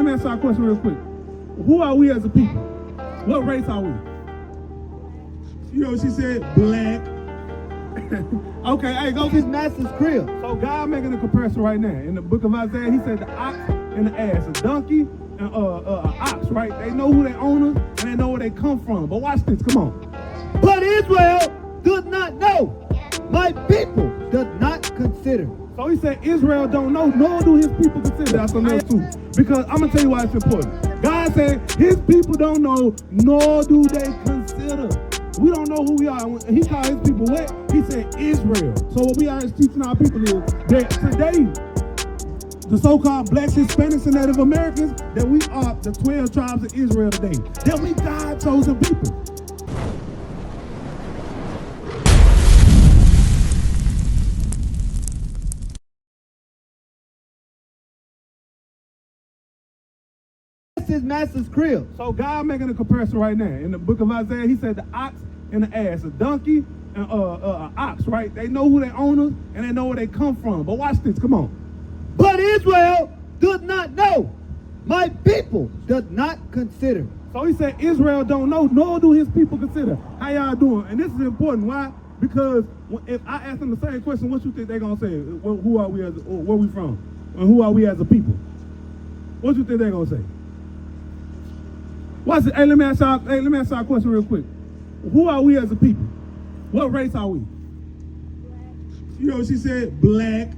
me ask you a question real quick. Who are we as a people? What race are we? You know what she said? Black. Okay, hey, go His master's crib. So God making a comparison right now. In the book of Isaiah, he said the ox and the ass, a donkey and an ox, right? They know who they owners and they know where they come from. But watch this, come on. But Israel does not know. My people does not consider. So he said Israel don't know, nor do his people consider. That's another too. Because I'm going to tell you why it's important. God said his people don't know, nor do they consider. We don't know who we are. When he called his people what? He said Israel. So what we are teaching our people is that today, the so-called blacks, Hispanics, and Native Americans, that we are the 12 tribes of Israel today. That we God chosen people. His master's crib. So God making a comparison right now. In the book of Isaiah, he said the ox and the ass, a donkey and an ox, right? They know who they owners and they know where they come from. But watch this, come on. But Israel does not know. My people does not consider. So he said Israel don't know, nor do his people consider. How y'all doing? And this is important. Why? Because if I ask them the same question, what you think they're going to say? Who are we as, or where we from? And who are we as a people? What you think they're going to say? Watch it. Hey, let me ask y'all a question real quick. Who are we as a people? What race are we? You know what she said? Black.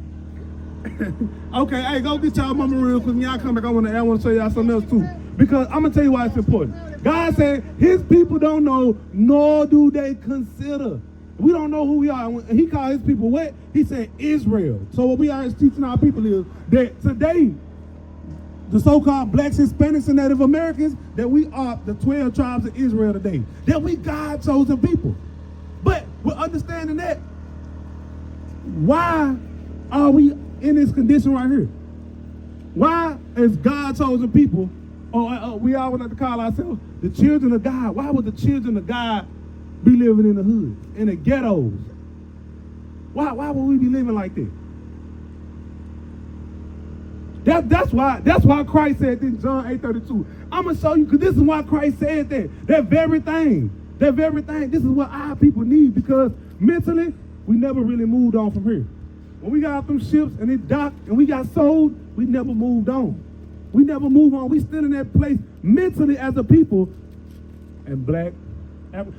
Okay, hey, go get y'all mama real quick. When y'all come back, I want to show y'all something else too. Because I'm going to tell you why it's important. God said his people don't know, nor do they consider. We don't know who we are. When he called his people what? He said Israel. So what we are teaching our people is that today, the so-called blacks, Hispanics, and Native Americans, that we are the 12 tribes of Israel today. That we God chosen people. But with understanding that, why are we in this condition right here? Why is God chosen people, or we all would like to call ourselves the children of God? Why would the children of God be living in the hood, in the ghettos? Why would we be living like that? That's why Christ said in John 8:32. I'm going to show you, because this is why Christ said that. That very thing, this is what our people need, because mentally, we never really moved on from here. When we got off them ships and it docked and we got sold, we never moved on. We never move on. We still in that place mentally as a people. And black,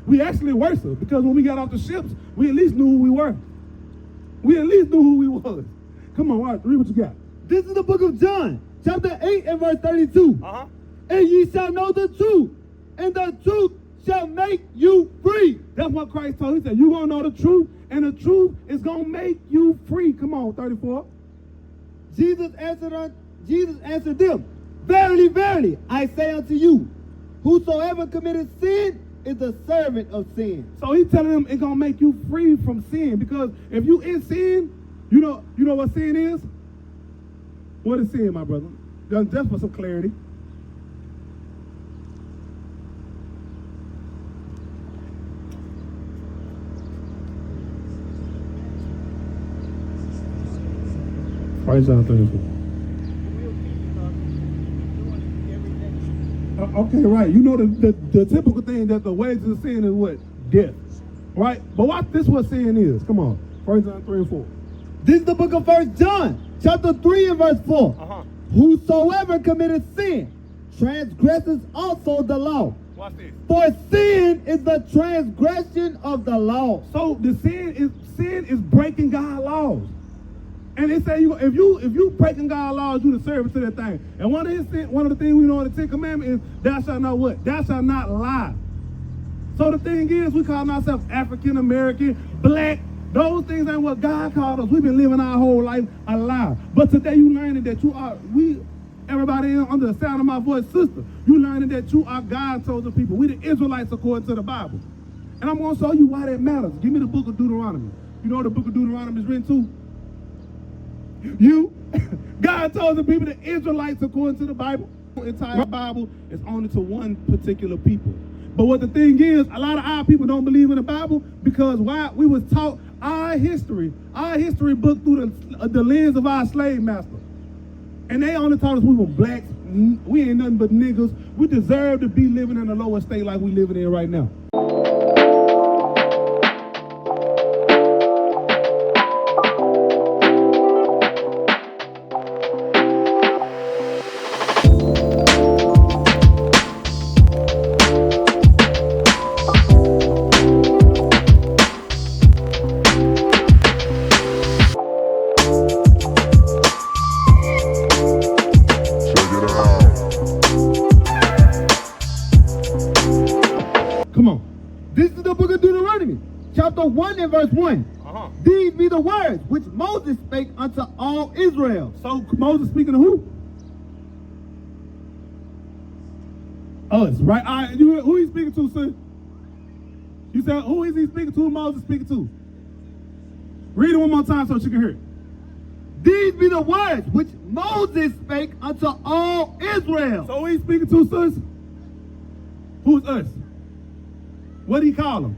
we actually worse, because when we got off the ships, we at least knew who we were. We at least knew who we was. Come on, all right, read what you got. This is the book of John, chapter 8 and verse 32. And ye shall know the truth, and the truth shall make you free. That's what Christ told. He said, you're going to know the truth, and the truth is going to make you free. Come on, 34. Jesus answered them, Verily, verily, I say unto you, whosoever committeth sin is the servant of sin. So he's telling them it's going to make you free from sin, because if you in sin, you know what sin is? What is sin, my brother? Just for some clarity. Right, John 34. Okay, right. You know the typical thing that the wages of sin is what? Death. Right? But watch this, what sin is. Come on. 1 John 3 and 4. This is the book of 1 John, chapter 3 and verse 4. Whosoever committeth sin transgresses also the law. Watch this. For sin is the transgression of the law. So the sin is breaking God's laws. And they say if you breaking God's laws, you the servant to that thing. And one of the things we know in the Ten Commandments is thou shalt not what? Thou shalt not lie. So the thing is, we call ourselves African American, black. Those things ain't what God called us. We've been living our whole life a lie. But today you learning that everybody under the sound of my voice, sister, you learning that you are God's chosen people. We the Israelites according to the Bible. And I'm going to show you why that matters. Give me the book of Deuteronomy. You know what the book of Deuteronomy is written to? You. God told the people, the Israelites according to the Bible. The entire Bible is only to one particular people. But what the thing is, a lot of our people don't believe in the Bible because why? We was taught our history book through the lens of our slave master. And they only taught us we were blacks, we ain't nothing but niggas. We deserve to be living in a lower state like we living in right now. Come on. This is the book of Deuteronomy, chapter 1 and verse 1. These be the words which Moses spake unto all Israel. So Moses speaking to who? Us, right? All right, who he speaking to, son? You said, who is he speaking to? Who Moses speaking to? Read it one more time so she can hear it. These be the words which Moses spake unto all Israel. So who he speaking to, sis? Who's us? What do he call them?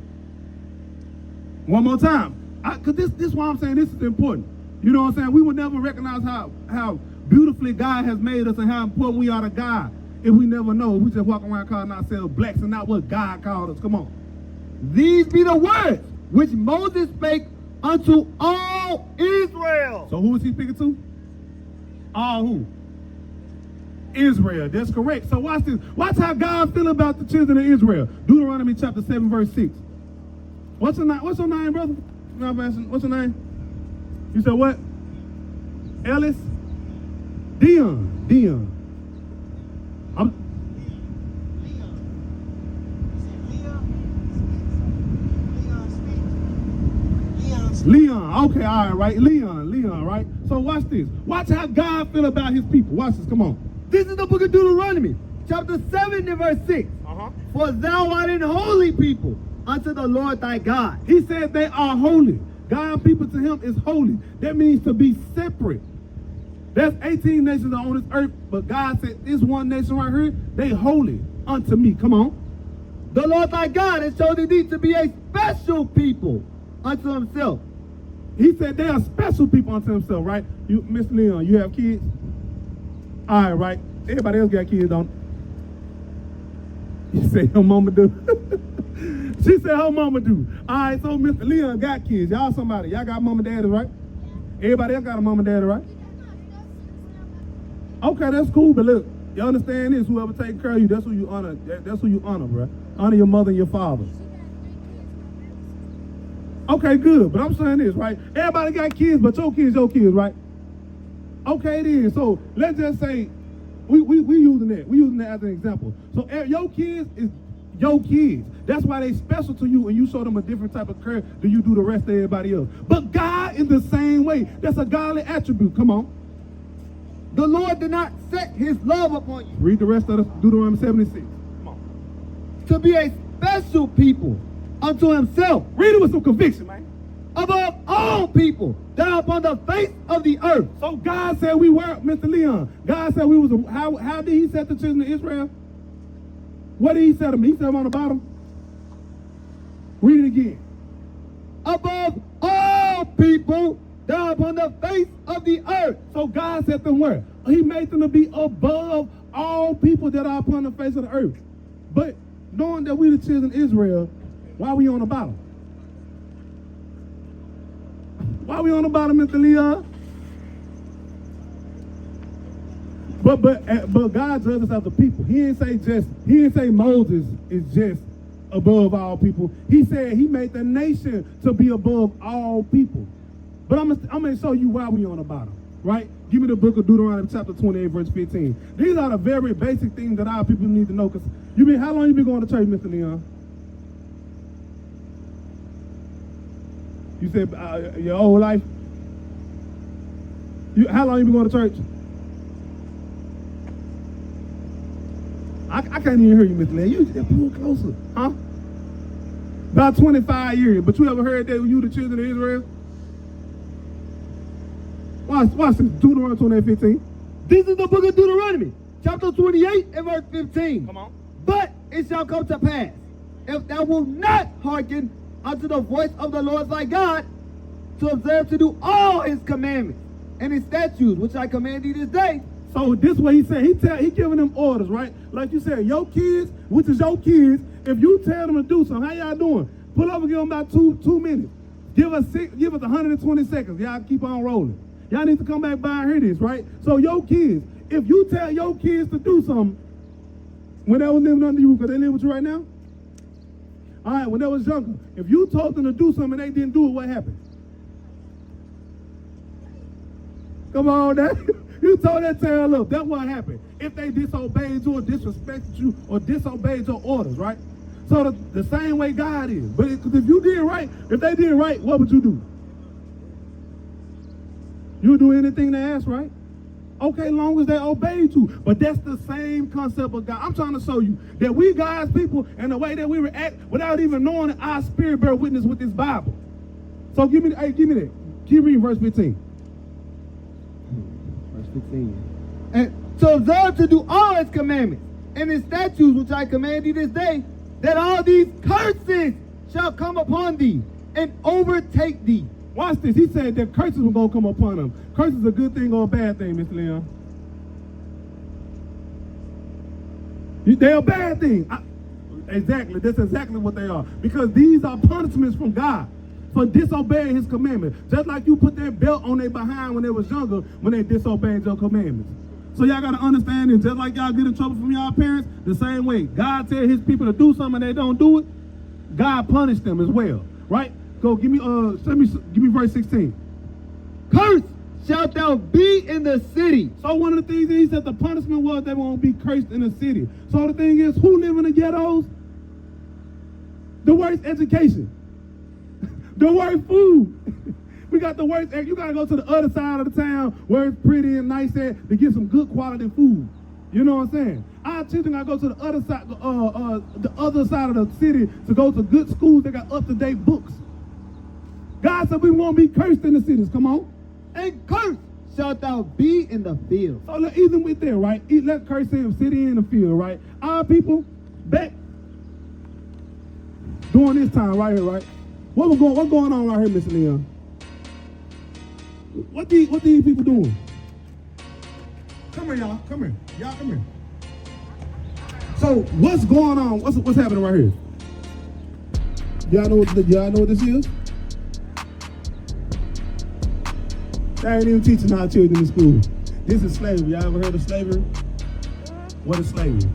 One more time. Because this is why I'm saying this is important. You know what I'm saying? We would never recognize how beautifully God has made us and how important we are to God if we never know. We just walk around calling ourselves blacks and not what God called us. Come on. These be the words which Moses spake unto all Israel. So who is he speaking to? All who? Israel. That's correct. So watch this. Watch how God feel about the children of Israel. Deuteronomy chapter 7 verse 6. What's your name? What's your name, brother? What's your name? You said what? Ellis? Dion. Leon. Okay, all right. Leon, right? So watch this. Watch how God feel about his people. Watch this. Come on. This is the book of Deuteronomy, chapter 7 and verse 6. For thou art an holy people unto the Lord thy God. He said they are holy. God people to him is holy. That means to be separate. There's 18 nations on this earth, but God said this one nation right here, they holy unto me. Come on. The Lord thy God has chosen thee to be a special people unto himself. He said they are special people unto himself, right? You, Mr. Leon, you have kids? All right. Everybody else got kids, don't You say her mama do? She said her mama do. All right, so Mr. Leon got kids. Y'all somebody. Y'all got mama and daddy, right? Everybody else got a mama and daddy, right? Okay, that's cool, but look, you understand this, whoever takes care of you, that's who you honor. That's who you honor, bro. Honor your mother and your father. Okay, good, but I'm saying this, right? Everybody got kids, but your kids, right? Okay, it is. So let's just say we using that. We using that as an example. So your kids is your kids. That's why they special to you, and you show them a different type of care than you do the rest of everybody else. But God is the same way. That's a godly attribute. Come on. The Lord did not set his love upon you. Read the rest of the Deuteronomy 76. Come on. To be a special people unto himself. Read it with some conviction, man. Above all people that are upon the face of the earth. So God said we were, Mr. Leon, God said we was, how did he set the children of Israel? What did he set them? He set them on the bottom. Read it again. Above all people that are upon the face of the earth. So God set them where? He made them to be above all people that are upon the face of the earth. But knowing that we the children of Israel, why are we on the bottom? Why are we on the bottom, Mr. Leon? But God judges us as a people. He didn't say Moses is just above all people. He said he made the nation to be above all people. But I'm gonna show you why we on the bottom, right? Give me the book of Deuteronomy chapter 28, verse 15. These are the very basic things that our people need to know. Cause how long you been going to church, Mr. Leon? You said your whole life? How long you been going to church? I can't even hear you, Mr. Leon. You just pull closer, huh? About 25 years. But you ever heard that you the children of Israel? Watch this, Deuteronomy 28:15. This is the book of Deuteronomy, chapter 28 and verse 15. Come on. But it shall come to pass, if thou wilt not hearken unto the voice of the Lord thy God, to observe to do all his commandments and his statutes, which I command thee this day, So this what he said. He giving them orders, right? Like you said, your kids, which is your kids, if you tell them to do something, how y'all doing? Pull up and give them about two minutes. Give us 120 seconds. Y'all keep on rolling. Y'all need to come back by and hear this, right? So your kids, if you tell your kids to do something, when they was living under you, because they live with you right now? All right, when they was younger, if you told them to do something and they didn't do it, what happened? Come on, Dad. You told that child, look, that's what happened. If they disobeyed you or disrespected you or disobeyed your orders, right? So the same way God is. But if you did right, if they did right, what would you do? You would do anything they asked, right? Okay, long as they obeyed you. But that's the same concept of God. I'm trying to show you that we God's people and the way that we react without even knowing that our spirit bear witness with this Bible. So give me that. Keep reading verse 15. Verse 15. And to observe to do all his commandments and his statutes which I command thee this day, that all these curses shall come upon thee and overtake thee. Watch this. He said that curses were going to come upon them. Curses is a good thing or a bad thing, Mr. Leon? They're a bad thing. Exactly. That's exactly what they are. Because these are punishments from God for disobeying his commandments. Just like you put that belt on their behind when they was younger when they disobeyed your commandments. So y'all got to understand it. Just like y'all get in trouble from y'all parents, the same way. God tell his people to do something and they don't do it, God punished them as well. Right? Go, give me verse 16. Cursed shalt thou be in the city. So one of the things he said the punishment was they won't be cursed in the city. So the thing is, who live in the ghettos? The worst education. The worst food. We got the worst. You got to go to the other side of the town where it's pretty and nice there to get some good quality food. You know what I'm saying? Our children got to go to the other side of the city to go to good schools that got up-to-date books. God said we won't be cursed in the cities. Come on. And cursed shalt thou be in the field. So look, even with there, right? Let's curse him, city in the field, right? Our people back during this time right here, right? What's going on right here, Mr. Leon? What these people doing? Come here, y'all. Come here. Y'all come here. So what's going on? What's happening right here? Y'all know what this is? They ain't even teaching our children in school. This is slavery. Y'all ever heard of slavery? What is slavery?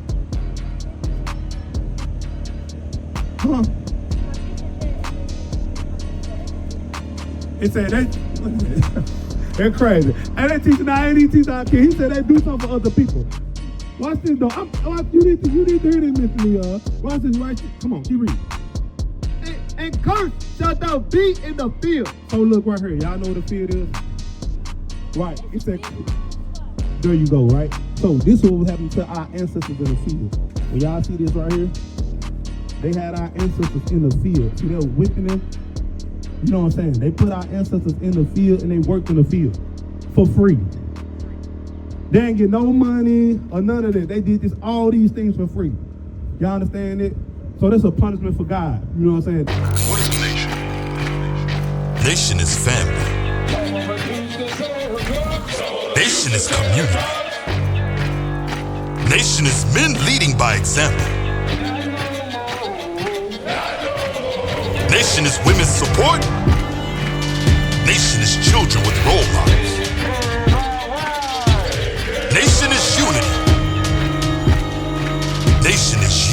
Huh? It said they're crazy. And they teaching our kids. He said they do something for other people. Watch this though. You need to hear this, Mr. Leon. Watch this right here. Come on, keep reading. And cursed shalt thou be in the field. So look right here. Y'all know what the field is? Right. It said, there you go, right? So this is what happened to our ancestors in the field. When y'all see this right here, they had our ancestors in the field. See, they were whipping them. You know what I'm saying? They put our ancestors in the field and they worked in the field for free. They didn't get no money or none of that. They did all these things for free. Y'all understand it? So that's a punishment for God. You know what I'm saying? What is a nation? Nation is family. Nation is community. Nation is men leading by example. Nation is women's support. Nation is children with role models. Nation is unity. Nation is